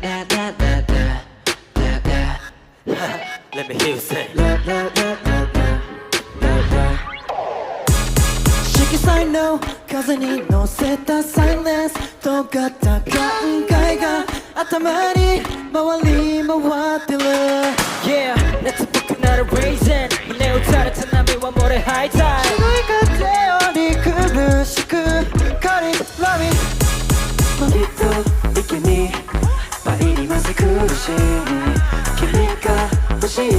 Let me hear you say色彩の風に乗せたサイレンス尖った考えが頭に回り回ってる Yeah 夏っぽくなる reason 胸打たれた波は漏れ吐いた白い風をリ苦しくカリラビもっと池に倍にまず苦しい君が欲しい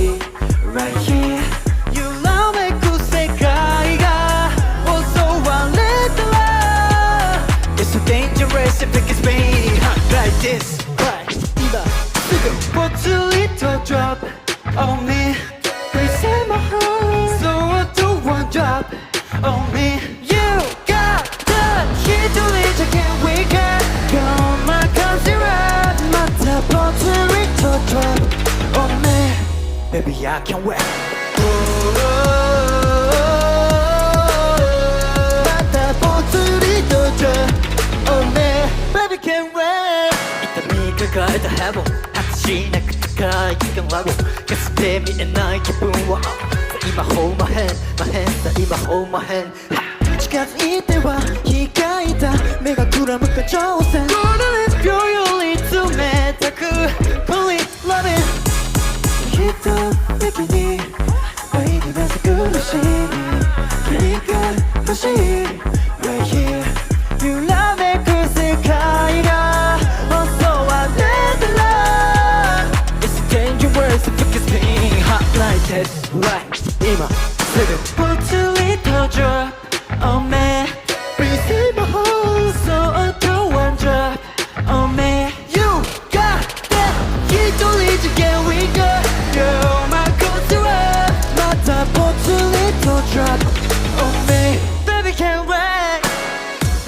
Right here 揺らめく世界が襲われたら It's so dangerous if it gets pain Like this Right 今すぐぽつりと drop on me Please say my heart So do one drop on me You got the 一人じゃ can't wake up Come on 風はまたぽつりと drop on me Baby I can't wait またぽつりと drop on me Baby can't wait 痛み抱えたヘボン果てしなく高い時間ラブかつて見えない気分は今ほうまへんまへんさ今ほうまへん近づいては控えた目がくらむか挑戦 Golden 秒より冷たく Fully loving きっと駅に愛にまず苦しい君が欲しい Right here 揺らめく世界が襲われたら It's dangerous if it gets pain Hot like this Right 今すぐぽつりと drop on me Please take my heart So do one drop on me You got that 一人じゃ get weaker You're my go-to またぽつりと drop on me Baby can't wait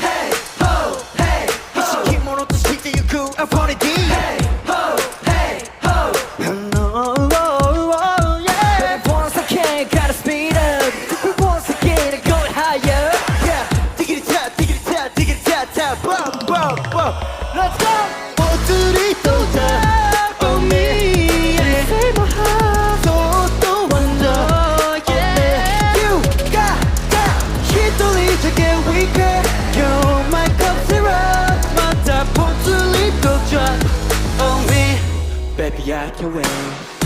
Hey ho hey ho 意識者としてゆく Opportunity Hey ho hey ho No yeah Baby once again gotta speed up Baby once again I'm going higher Yeah Diggity tap diggity tap diggity tap tap Boom boom boom Let's go ぽつりと drop on me Yeah Save my heart そっと one drop Yeah You got that 一人じゃ get weaker You're my cup zero またぽつりと drop on me Baby I can wait